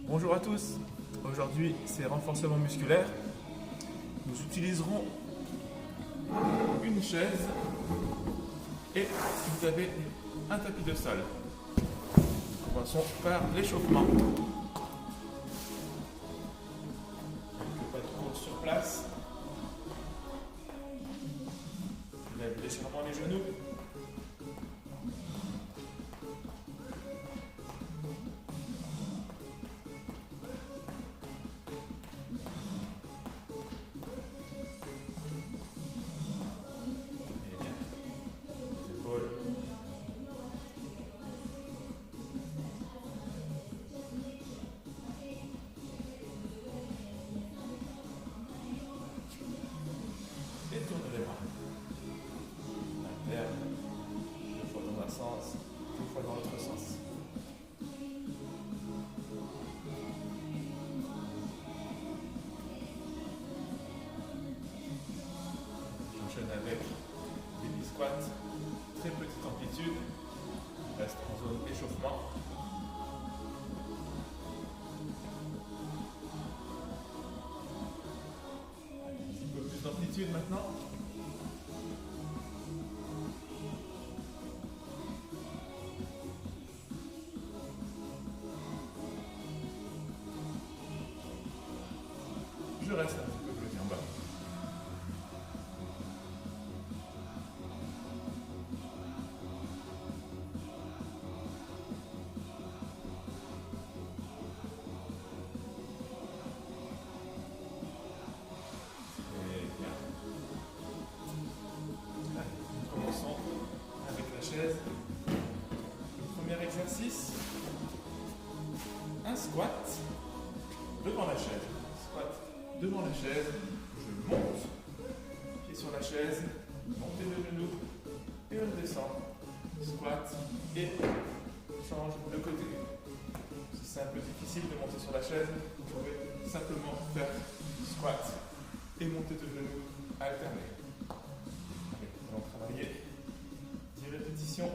Bonjour à tous, aujourd'hui c'est renforcement musculaire. Nous utiliserons une chaise et si vous avez un tapis de sol. Commençons par l'échauffement. Quelques pas de course sur place. Je lève légèrement les genoux. Et tourne les bras. Interne, deux fois dans un sens, deux fois dans l'autre sens. J'enchaîne avec des squats, très petite amplitude, reste en zone échauffement. Un peu plus d'amplitude maintenant. Je reste un petit peu bloqué en bas. Très bien. Allez, nous commençons avec la chaise. Premier exercice. Un squat devant la chaise. Squat devant la chaise. Je monte, pied sur la chaise, montez le genou et on descend. Squat et change de côté. Si c'est un peu difficile de monter sur la chaise, vous pouvez simplement faire squat et monter de genou alterné. Allez, nous allons travailler 10 répétitions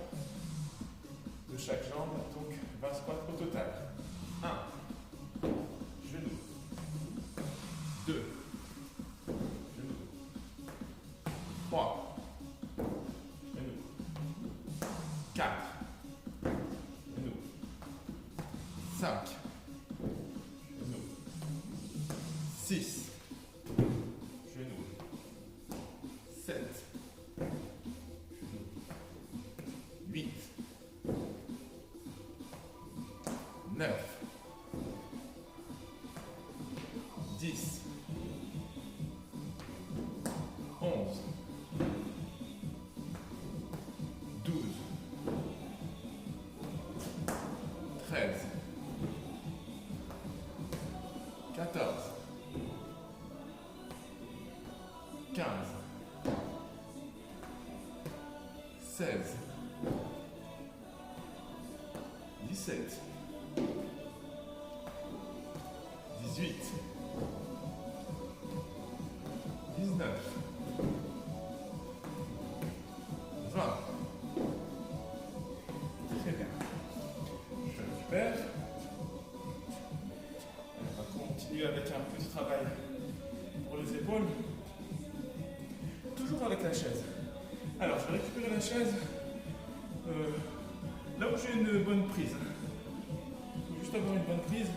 de chaque jambe, donc 20 squats au total. 1, genou, 2, genou, 3, genou, 4, genou, 5, genou, 6, genou, 7, genou, 8, 9, 10, 11, 12, 13, 14, 15, 16, 17, 18, 19, 20. Très bien. Je récupère. On va continuer avec un petit travail pour les épaules. Toujours avec la chaise. Alors, je vais récupérer la chaise là où j'ai une bonne prise. Il faut juste avoir une bonne prise.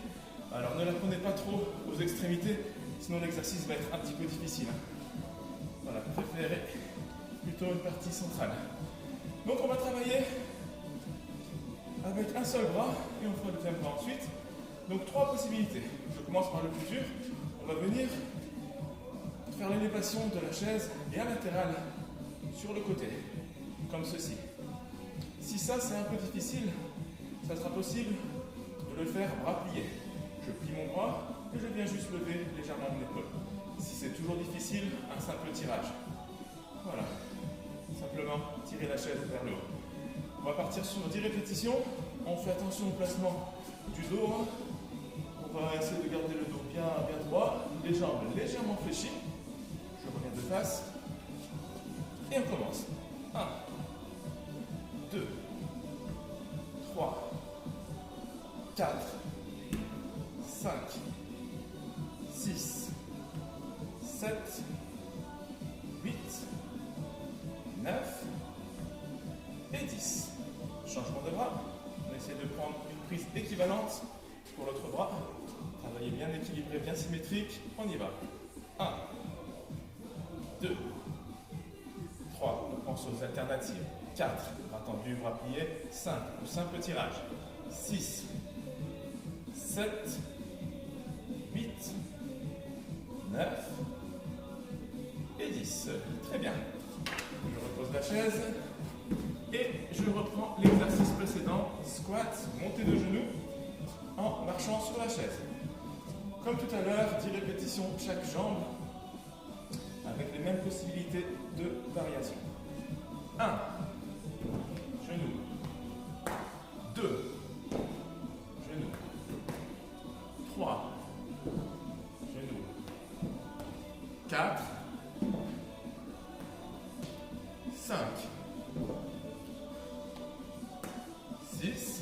Alors, ne la prenez pas trop aux extrémités, sinon l'exercice va être un petit peu difficile. Voilà, préférez plutôt une partie centrale. Donc, on va travailler avec un seul bras et on fera le deuxième bras ensuite. Donc, 3 possibilités. Je commence par le plus dur. On va venir faire l'élévation de la chaise et à latéral sur le côté, comme ceci. Si ça c'est un peu difficile, ça sera possible de le faire bras pliés. Je plie mon bras et je viens juste lever légèrement mon épaule. Si c'est toujours difficile, un simple tirage. Voilà. Simplement tirer la chaise vers le haut. On va partir sur 10 répétitions. On fait attention au placement du dos. On va essayer de garder le dos bien droit, les jambes légèrement fléchies. Je reviens de face. Et on commence. 1, 2, 3, 4, 5, 6, 7, 8, 9 et 10. Changement de bras. On essaie de prendre une prise équivalente pour l'autre bras. Travaillez bien équilibré, bien symétrique. On y va. 1, 2, 3. On pense aux alternatives. 4. Bras tendu, bras pliés. 5. Ou simple tirage. 6, 7, 8, 9 et 10. Très bien. Je repose la chaise et je reprends l'exercice précédent, squat, montée de genoux en marchant sur la chaise. Comme tout à l'heure, 10 répétitions chaque jambe avec les mêmes possibilités de variation. 1, genou, 2, genou, 3, genou, 4, 5, 6,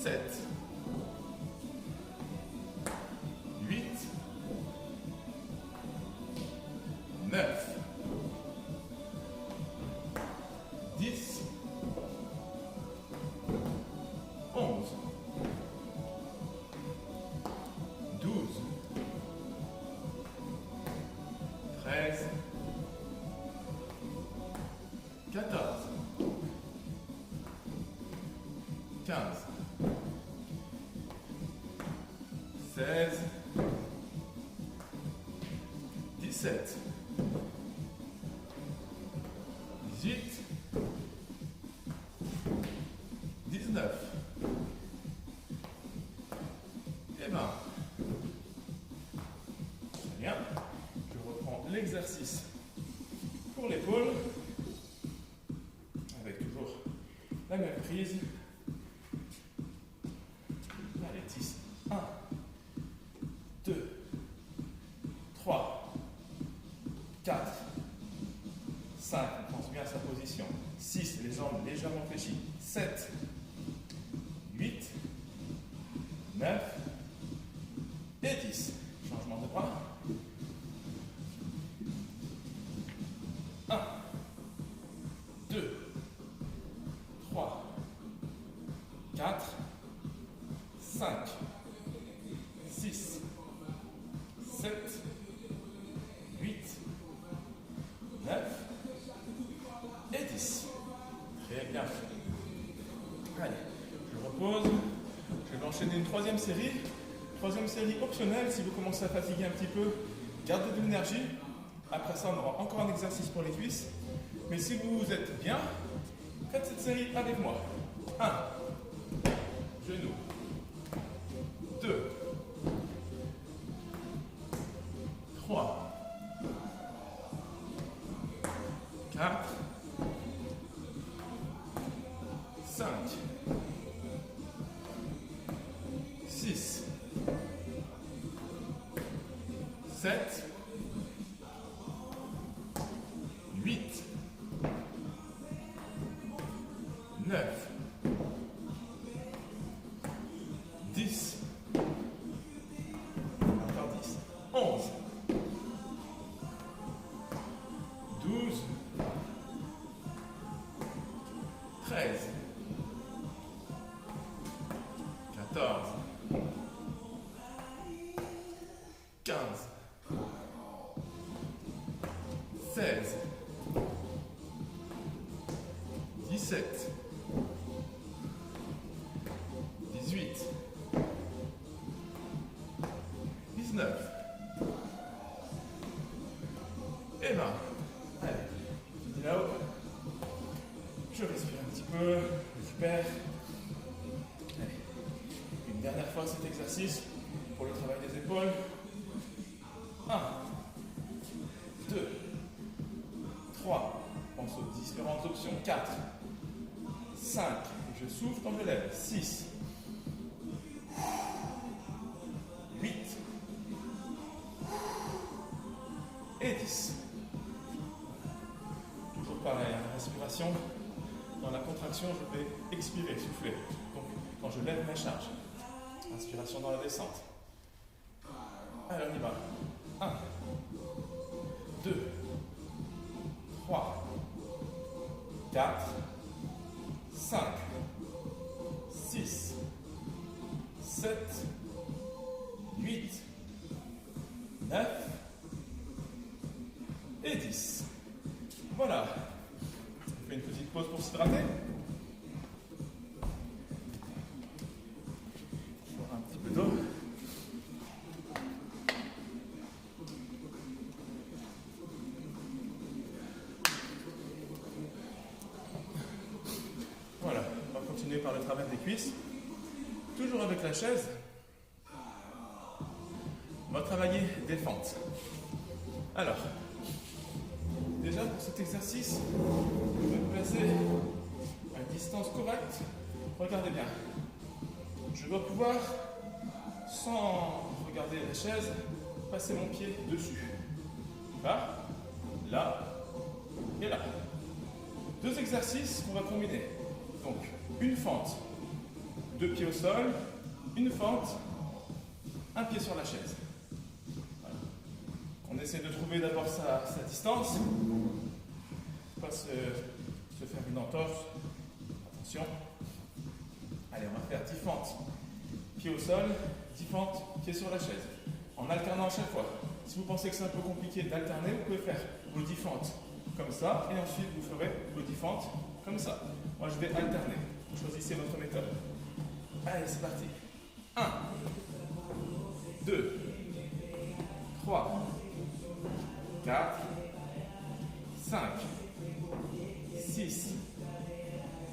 7, 8, 9, 10, 11, 12, 13, 14, 15, 16, 17, 18, 19 et 20. Très bien. Je reprends l'exercice pour l'épaule avec toujours la même prise. Allez, 10. 1, 2, 3, 4, 5, on pense bien à sa position. 6, les jambes légèrement fléchies. 7, 8, 9 et 10. Changement de bras. 1, 2, 3, 4, 5, 6, 7, 8, 9 et 10. Très bien. Allez, je repose. Je vais enchaîner une troisième série. Troisième série optionnelle, si vous commencez à fatiguer un petit peu, gardez de l'énergie. Après ça, on aura encore un exercice pour les cuisses. Mais si vous êtes bien, faites cette série avec moi. 1, genou. 2, 3, 4, 5, 6, 7, 8, 9, 10, encore 10, 11, 12, 13, 14, 15, 16, 17, 18, 19 et 20. Allez, je dis là-haut. Je respire un petit peu, je récupère. Allez, une dernière fois cet exercice pour le travail des épaules. 1, 2, 3, pense aux différentes options. 4, 5, je souffle quand je lève. 6, 8 et 10. Toujours pareil, respiration. Dans la contraction, je vais expirer, souffler. Donc, quand je lève ma charge. Inspiration dans la descente. Allez, on y va. 1, 2, 3, 4, 5, 6, 7, 8, 9 et 10. Voilà. On fait une petite pause pour s'hydrater. Un petit peu d'eau. Voilà, on va continuer par le travail des cuisses. Toujours avec la chaise. On va travailler des fentes. Alors, déjà pour cet exercice, je vais me placer à distance correcte. Regardez bien. Je dois pouvoir, sans regarder la chaise, passer mon pied dessus. Là, là et là. Deux exercices qu'on va combiner. Donc, une fente, deux pieds au sol, une fente, un pied sur la chaise. Voilà. On essaie de trouver d'abord sa distance. Pas se faire une entorse. Attention. Allez, on va faire 10 fentes, pied au sol, 10 fentes, pied sur la chaise. En alternant à chaque fois. Si vous pensez que c'est un peu compliqué d'alterner, vous pouvez faire vos 10 fentes comme ça, et ensuite vous ferez vos 10 fentes comme ça. Moi, je vais alterner. Choisissez votre méthode. Allez, c'est parti. 1, 2, 3, 4, 5, 6,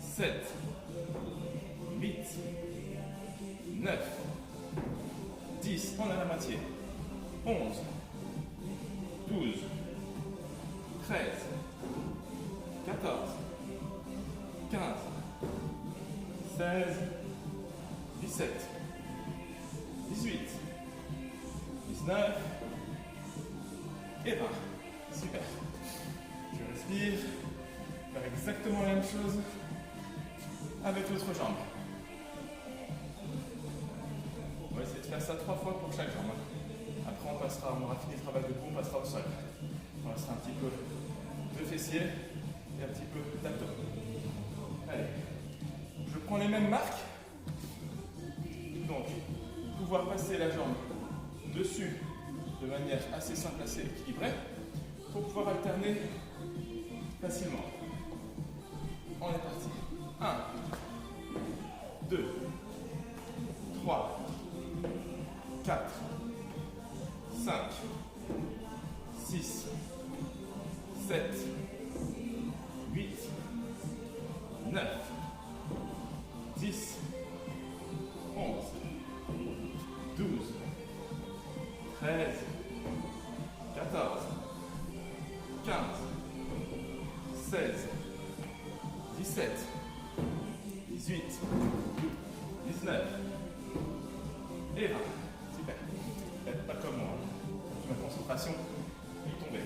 7, 8, 9, 10, on a la moitié. 11, 12, 13, 14, 15, 16, 17, 18, 19 et 20. Super. Je respire. Faire exactement la même chose avec l'autre jambe. On va essayer de faire ça 3 fois pour chaque jambe. Après, on aura fini le travail de dos, on passera au sol. On restera un petit peu de fessiers et un petit peu d'abdos. Allez. Je prends les mêmes marques. Donc, pouvoir passer la jambe dessus de manière assez simple, assez équilibrée, pour pouvoir alterner facilement. On est parti. 1, 2, 3, 4, 5, 6, 7, 8, 9, 10, 11, 12, 13, 14, 15, 16, 17, 18, 19 et 20. Super. Faites pas comme moi. Ma concentration est tombée.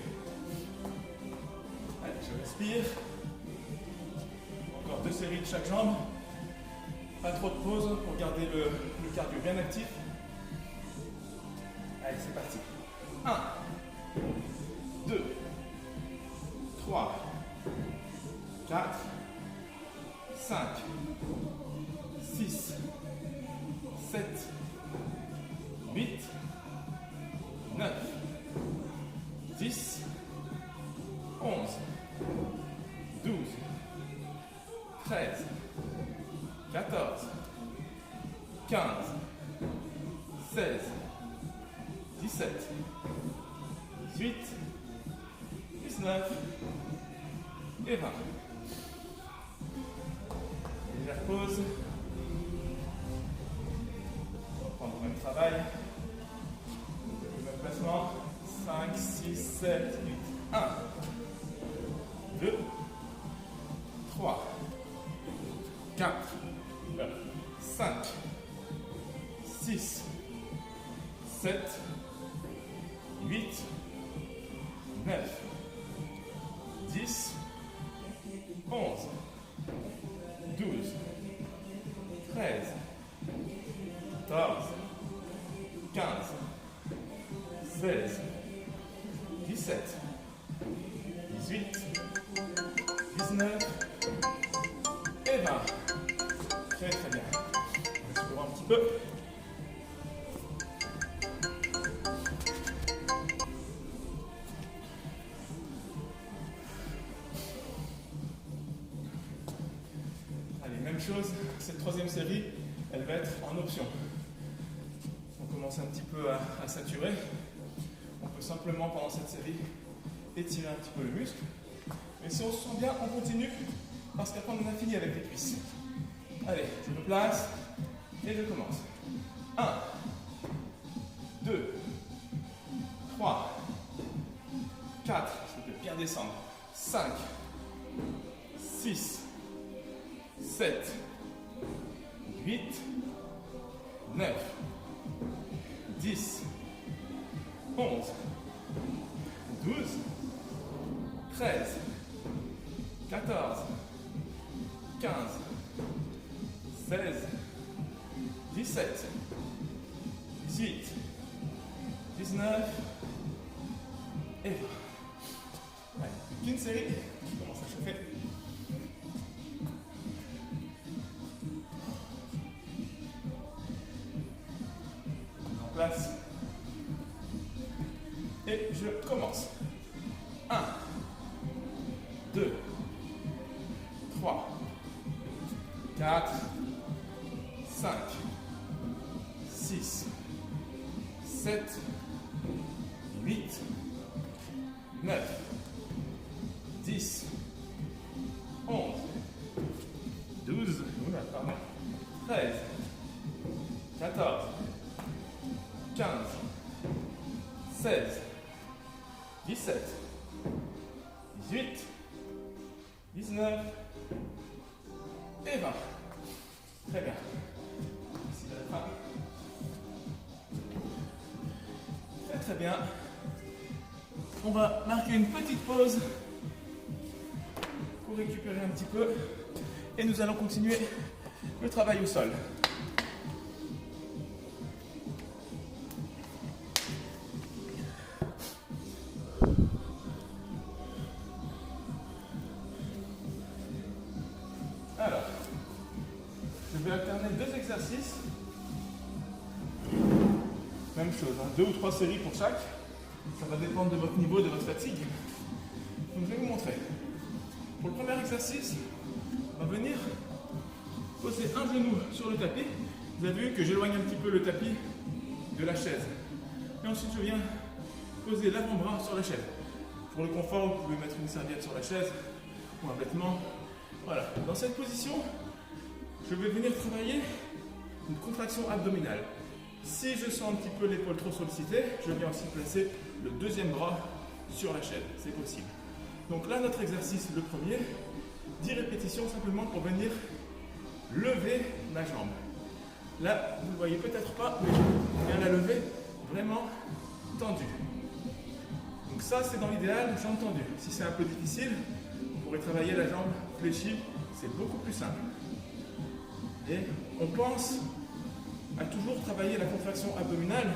Allez, je respire. Encore 2 séries de chaque jambe. Pas trop de pause pour garder le cardio bien actif. Allez, c'est parti. 1, 2, 3, 4, 5, 6, 7, 8, 9, 10, 11, 12, 13, 14, 15, 16, 17, 18, 19 et 20. Légère pause. On va prendre le même travail. Le même placement. 5, 6, 7, 8. 1, 2, 3, 4, 5, 6, 7, 8, 9, 10, 11, 12, 13, 14, 15, 16, 17, 18, 19 et 20. Très très bien. On explore un petit peu. Allez, même chose, cette troisième série, elle va être en option. On commence un petit peu à saturer. On peut simplement, pendant cette série, étirer un petit peu le muscle. Mais si on se sent bien, on continue, parce qu'après on a fini avec les cuisses. Allez, je me place et je commence. 1, 2, 3, 4, je peux bien descendre. 5, 6, 7, 8, 9, 10, 11, 12, 13, 14, 15, 16, 17, 18, 19 et 20. Ouais, une série qui commence à chauffer. En place. Et je commence. 1, 2, 3, 4, 5, 6, 7, 8, 9, 10, 11, 12, 13, 14, 15, 16, 17, 18, 19 et 20. Très bien. Ici la fin. Très très bien. On va marquer une petite pause pour récupérer un petit peu et nous allons continuer le travail au sol. Alors, je vais alterner deux exercices. Même chose, hein, 2 ou 3 séries pour chaque. Ça va dépendre de votre niveau, de votre fatigue. Donc je vais vous montrer. Pour le premier exercice, on va venir poser un genou sur le tapis. Vous avez vu que j'éloigne un petit peu le tapis de la chaise. Et ensuite je viens poser l'avant-bras sur la chaise. Pour le confort, vous pouvez mettre une serviette sur la chaise ou un vêtement. Voilà. Dans cette position, je vais venir travailler une contraction abdominale. Si je sens un petit peu l'épaule trop sollicitée, je viens aussi placer le deuxième bras sur la chaise. C'est possible. Donc là, notre exercice, le premier, 10 répétitions simplement pour venir lever ma jambe. Là, vous ne le voyez peut-être pas, mais je viens la lever vraiment tendue. Donc ça, c'est dans l'idéal, jambe tendue. Si c'est un peu difficile, vous pourrez travailler la jambe fléchie. C'est beaucoup plus simple. Et on pense à toujours travailler la contraction abdominale,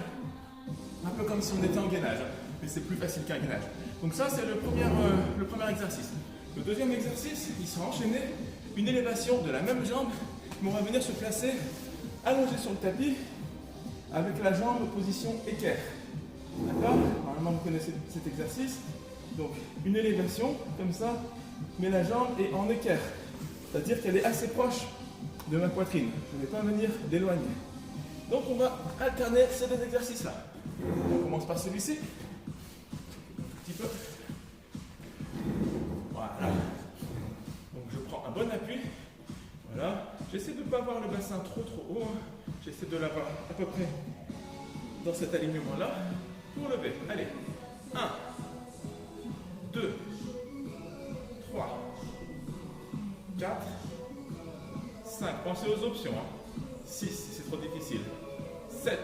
un peu comme si on était en gainage, mais c'est plus facile qu'un gainage. Donc ça, c'est le premier exercice. Le deuxième exercice, il sera enchaîné, une élévation de la même jambe, mais on va venir se placer allongé sur le tapis, avec la jambe en position équerre. D'accord? Normalement, vous connaissez cet exercice. Donc, une élévation, comme ça, mais la jambe est en équerre. C'est-à-dire qu'elle est assez proche de ma poitrine. Je ne vais pas venir d'éloigner. Donc on va alterner ces deux exercices-là. On commence par celui-ci. Un petit peu. Voilà. Donc je prends un bon appui. Voilà. J'essaie de ne pas avoir le bassin trop haut. J'essaie de l'avoir à peu près dans cet alignement-là. Pour lever. Allez. 1, 2, 3, 4, 5. Pensez aux options. 6 si c'est trop difficile. 7,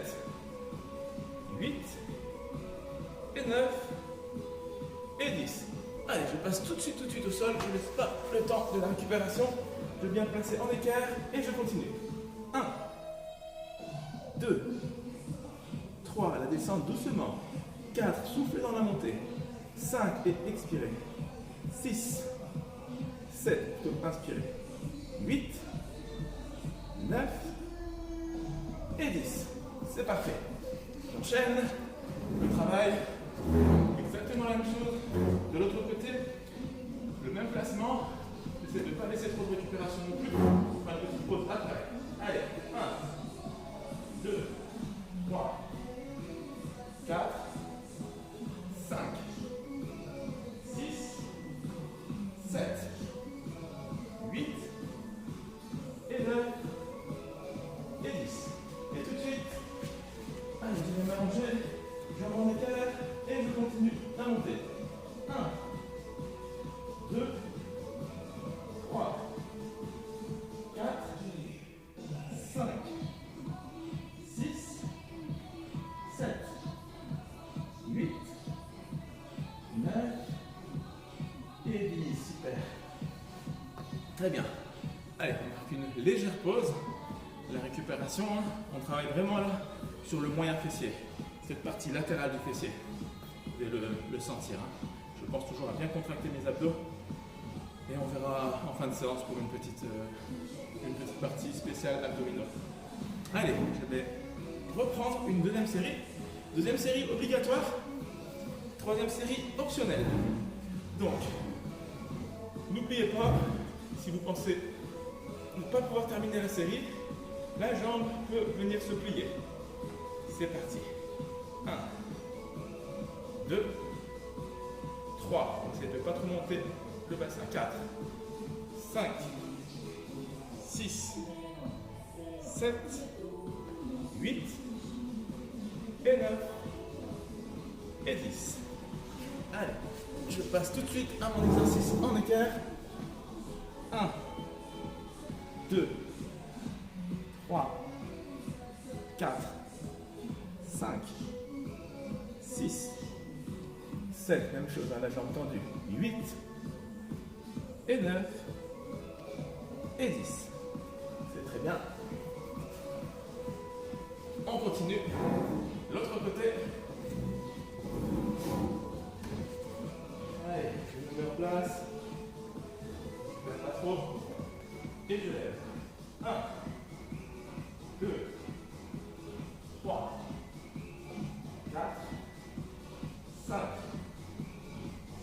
8, et 9, et 10. Allez, je passe tout de suite au sol. Je ne laisse pas le temps de la récupération. Je viens placer en équerre et je continue. 1, 2, 2, 3, la descente doucement. 4, soufflez dans la montée. 5 et expirez. 6, 7, inspirez. 8, 9 et 10. C'est parfait. J'enchaîne le travail. Exactement la même chose. De l'autre côté, le même placement. J'essaie de ne pas laisser trop de récupération non plus. On fait une petite pause après. Allez, 1, 2, 3, 4, 5, 6, 7, 8 et 9 et 10. Et tout de suite, allez, je vais m'allonger, jambes en équerre et je continue à monter. 1, 2, 3, 4, 5, 6, 7, 8, 9 et 10. Super. Très bien. Allez, on marque une légère pause. La récupération, hein, on travaille vraiment là sur le moyen fessier, cette partie latérale du fessier. Vous allez le sentir. Hein. Je pense toujours à bien contracter mes abdos. Et on verra en fin de séance pour une petite partie spéciale abdominaux. Allez, je vais reprendre une deuxième série. Deuxième série obligatoire. Troisième série optionnelle. Donc, n'oubliez pas, si vous pensez ne pas pouvoir terminer la série, la jambe peut venir se plier. C'est parti. 1, 2, 3. Essayez de ne pas trop monter le bassin. 4, 5, 6, 7, 8 et 9 et 10. Allez, je passe tout de suite à mon exercice en équerre. 1, 2, 3, 4, 5, 6, 7, même chose, hein, la jambe tendue. 8 et 9 et 10. C'est très bien. On continue. L'autre côté. Allez, je me mets en place. Je ne lève pas trop. Et je lève. 1, 2, 3, 4, 5,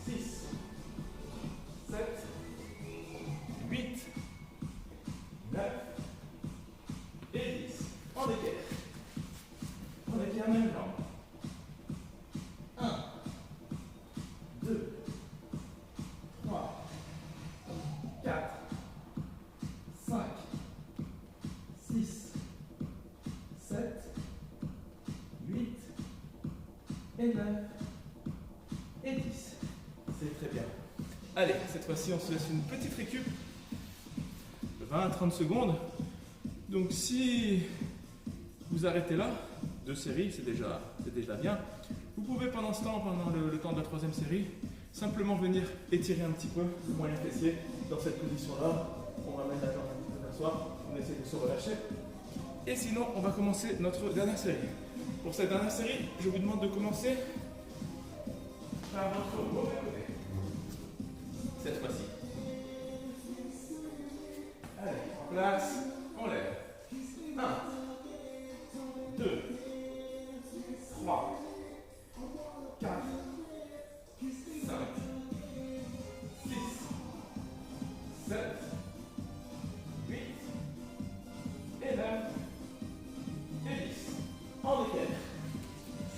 6, 7, 8, 9 et 10. En équerre. On équerre même jambe. 1, 2, 3, 4, 5, 6, 7, 8 et 9 et 10. C'est très bien. Allez, cette fois-ci, on se laisse une petite récup de 20 à 30 secondes. Donc, si vous arrêtez là, 2 séries, c'est déjà bien. Vous pouvez pendant ce temps, pendant le temps de la troisième série, simplement venir étirer un petit peu le moyen fessier dans cette position-là. On ramène la jambe un petit peu vers soi, on essaie de se relâcher. Et sinon, on va commencer notre dernière série. Pour cette dernière série, je vous demande de commencer par votre mauvais côté. Cette fois-ci. Allez, en place, on lève. 1, 2, 3, 4, 5, 6, 7, 8 et 9 et 10. En équerre.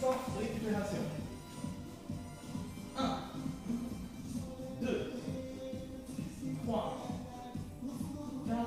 Sans récupération. 1, 2, 3, 4,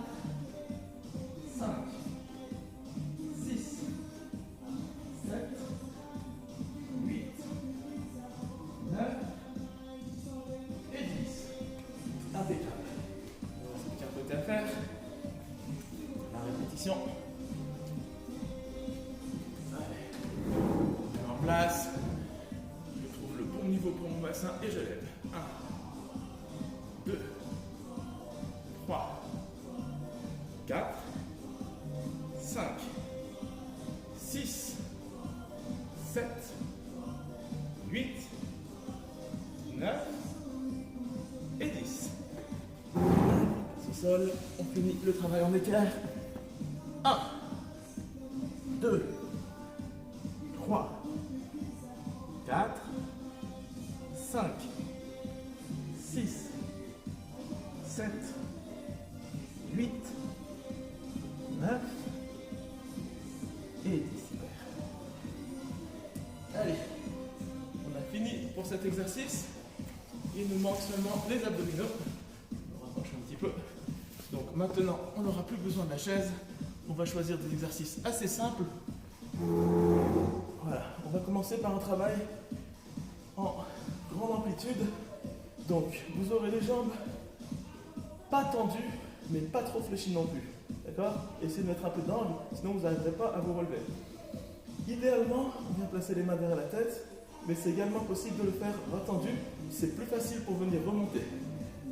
fini le travail en équerre. 1, 2, 3, 4, 5, 6, 7, 8, 9 et 10. Super. Allez, on a fini pour cet exercice. Il nous manque seulement les abdominaux. On rapproche un petit peu. Donc maintenant, on n'aura plus besoin de la chaise. On va choisir des exercices assez simples. Voilà, on va commencer par un travail en grande amplitude. Donc, vous aurez les jambes pas tendues, mais pas trop fléchies non plus. D'accord? Essayez de mettre un peu d'angle, sinon vous n'arriverez pas à vous relever. Idéalement, on vient placer les mains derrière la tête, mais c'est également possible de le faire retendu. C'est plus facile pour venir remonter.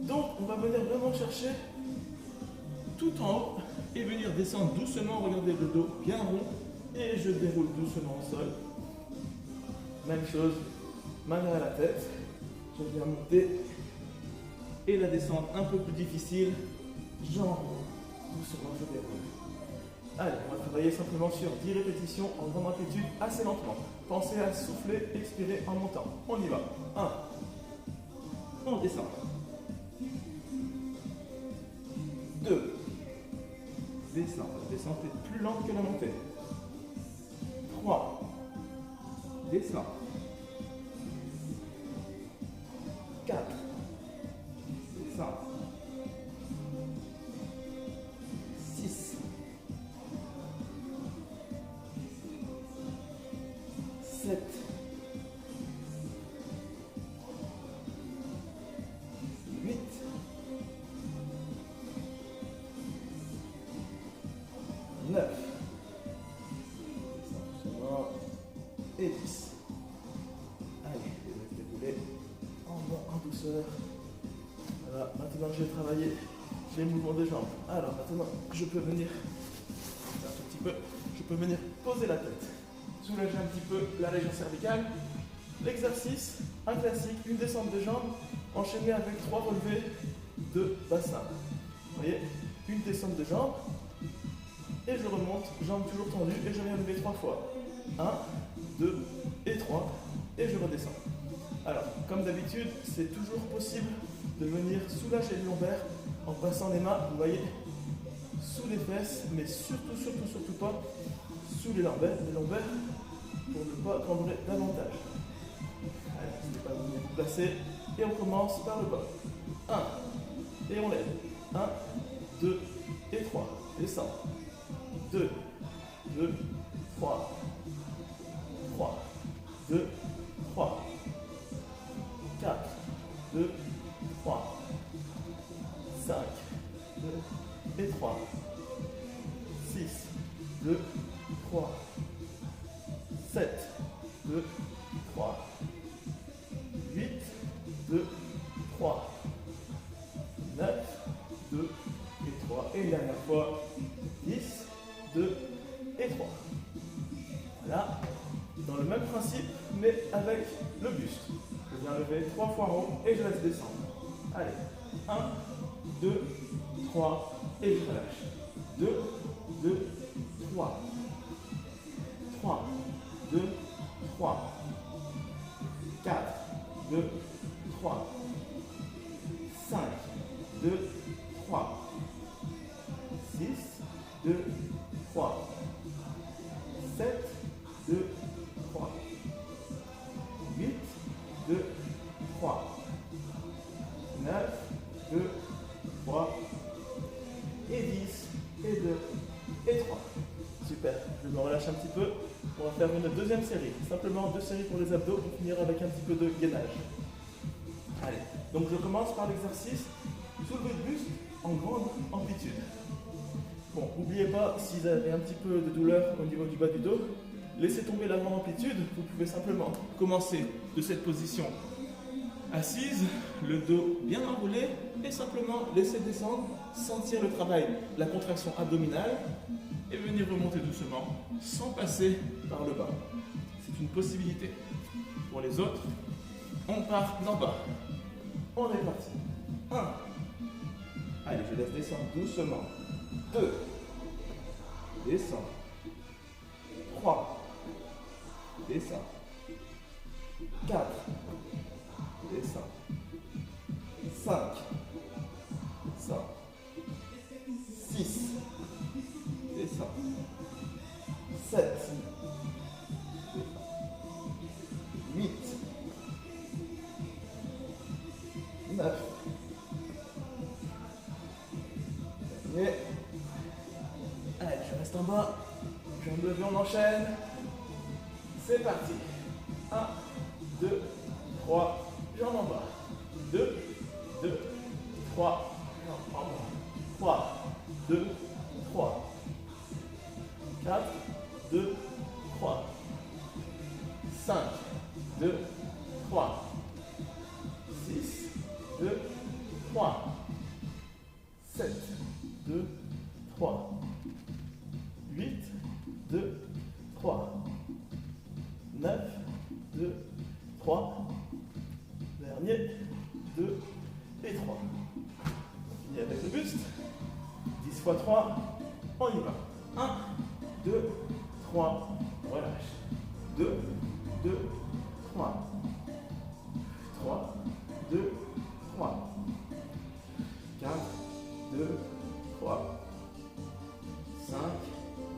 Donc, on va venir vraiment chercher tout en haut et venir descendre doucement. Regardez le dos bien rond et je déroule doucement au sol. Même chose, main derrière la tête. Je viens monter et la descente un peu plus difficile. J'enroule doucement, je déroule. Allez, on va travailler simplement sur 10 répétitions en grande amplitude assez lentement. Pensez à souffler, expirer en montant. On y va. 1. On descend. 2. Descend. La descente est plus lente que la montée. 3. Descend. 4. Descend. 6. 7. 8. 9. Et 10. Allez, dérouler en douceur. Voilà, maintenant je vais travailler les mouvements des jambes. Alors maintenant, je peux venir un tout petit peu, je peux venir poser la tête, soulager un petit peu la région cervicale. L'exercice, un classique, une descente de jambes, enchaînée avec 3 relevés de bassin. Vous voyez, une descente de jambes, et je remonte, jambes toujours tendues, et je viens lever 3 fois. 1, 2 et 3, et je redescends. Alors, comme d'habitude, c'est toujours possible de venir soulager les lombaires en passant les mains, vous voyez, sous les fesses, mais surtout pas sous les lombaires pour ne pas cambrer davantage. Allez, n'hésitez pas à venir vous placer, et on commence par le bas. 1, et on lève. 1, 2 et 3. Descend. 2, 2, 3. 3, 2, 3, 4, 2, 3, 5, 2 et 3, 6, 2, 3, 7, 2, 3, 8, 2, 3, 9, 2 et 3, et une dernière fois, 10, 2 et 3. Voilà. Dans le même principe, mais avec le buste. Je viens lever 3 fois en haut et je laisse descendre. Allez, 1, 2, 3 et je relâche. 2, 2, 3. 3, 2, 3. 4, 2, 3. 5, 2, 3. 6, 2, 3. 7, 2, 3. 8, 2, 3. 9, 2, 3. Et 10, et 2, et 3. Super, je me relâche un petit peu. On va faire une deuxième série. Simplement 2 séries pour les abdos pour finir avec un petit peu de gainage. Allez, donc je commence par l'exercice soulevé de buste en grande amplitude. Bon, n'oubliez pas, si vous avez un petit peu de douleur au niveau du bas du dos, laissez tomber la grande amplitude. Vous pouvez simplement commencer de cette position assise, le dos bien enroulé, et simplement laisser descendre, sentir le travail, la contraction abdominale, et venir remonter doucement, sans passer par le bas. C'est une possibilité. Pour les autres, on part d'en bas. On est parti. 1, Allez, je laisse descendre doucement. 2. Descends. 3. Descends. 4. Descends. 5. Descends. 6. Descends. 7. 8. 9. Dernier. Allez, je reste en bas. Jambes levées, on enchaîne. C'est parti. 1, 2, 3. Jambes en bas. 2, 2, 3. Jambes en bas. 3, 2, 3. 4, 2, 3. 5, 2, 3. 6, 2, 3. 7, 2, 3. 8, 2, 3. 9, 2, 3. Dernier, 2 et 3. Fini avec le buste. 10 x 3, on y va. 1, 2, 3, relâche. 2, 2, 3. 3, 2, 3. 4, 2, 3. 5,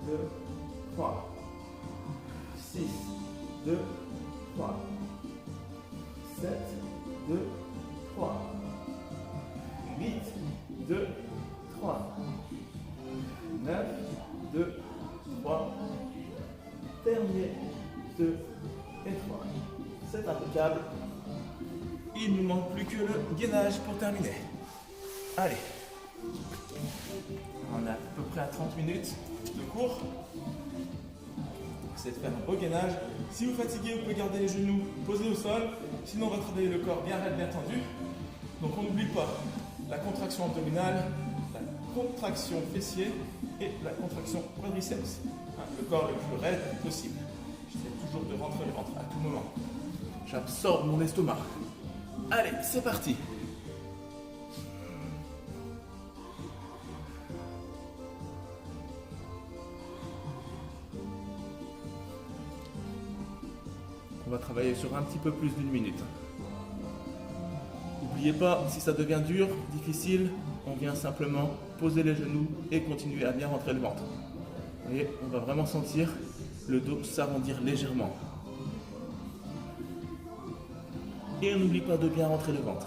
2, 3. 6, 2, 3. 7, 2, 3. 8, 2, 3. 9, 2, 3. Dernier, 2 et 3. C'est impeccable. Il ne nous manque plus que le gainage pour terminer. Allez. On est à peu près à 30 minutes de cours. C'est de faire un beau gainage. Si vous fatiguez, vous pouvez garder les genoux posés au sol. Sinon, on va travailler le corps bien raide, bien tendu. Donc, on n'oublie pas la contraction abdominale, la contraction fessier et la contraction quadriceps. Le corps le plus raide possible. J'essaie toujours de rentrer le ventre à tout moment. J'absorbe mon estomac. Allez, c'est parti. On va travailler sur un petit peu plus d'1 minute. N'oubliez pas, si ça devient dur, difficile, on vient simplement poser les genoux et continuer à bien rentrer le ventre. Vous voyez, on va vraiment sentir le dos s'arrondir légèrement. Et on n'oublie pas de bien rentrer le ventre.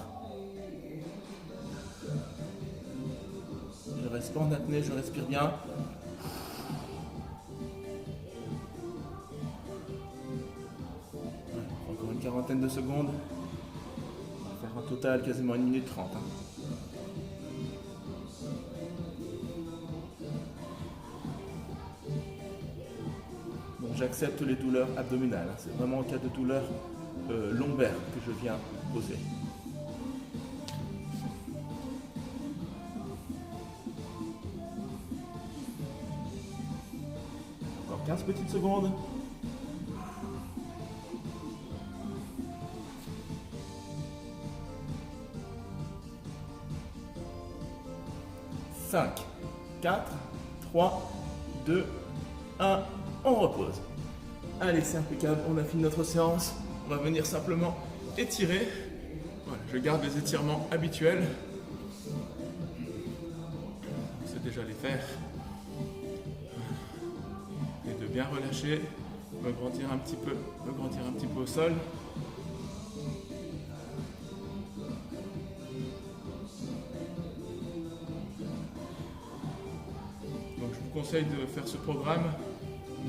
Je ne reste pas en apnée, je respire bien. Encore une quarantaine de secondes. On va faire un total quasiment 1 minute 30. Donc j'accepte les douleurs abdominales. C'est vraiment en cas de douleur lombaire que je viens poser. Encore 15 petites secondes. « 5, 4, 3, 2, 1, on repose. » Allez, c'est impeccable, on a fini notre séance. On va venir simplement étirer. Voilà, je garde les étirements habituels. On sait déjà les faire. Et de bien relâcher, me grandir un petit peu au sol. Donc je vous conseille de faire ce programme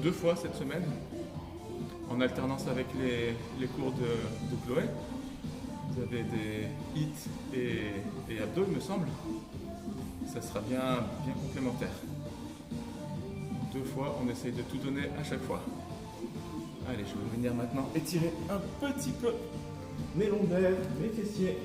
2 fois cette semaine, en alternance avec les cours de Chloé. Vous avez des hits et abdos, il me semble. Ça sera bien complémentaire. 2 fois, on essaye de tout donner à chaque fois. Allez, je vais venir maintenant étirer un petit peu mes lombaires, mes fessiers.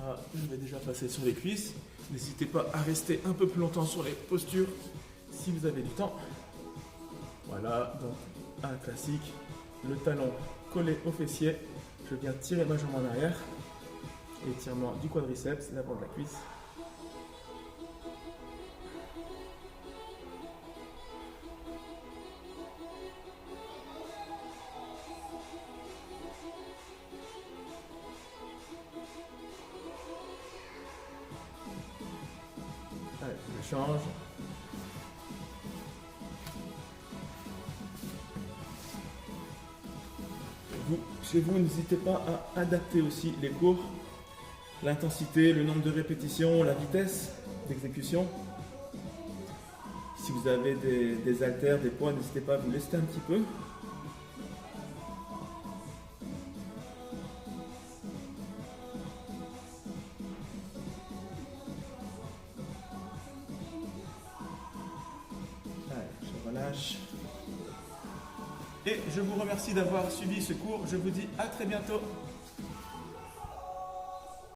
Voilà, je vais déjà passer sur les cuisses. N'hésitez pas à rester un peu plus longtemps sur les postures si vous avez du temps. Voilà, donc un classique, le talon collé au fessier. Je viens tirer ma jambe en arrière. Étirement du quadriceps, l'avant de la cuisse. Allez, je change. Chez vous, n'hésitez pas à adapter aussi les cours, l'intensité, le nombre de répétitions, la vitesse d'exécution. Si vous avez des haltères, des poids, n'hésitez pas à vous lester un petit peu. Allez, je relâche. Et je vous remercie d'avoir suivi ce cours. Je vous dis à très bientôt.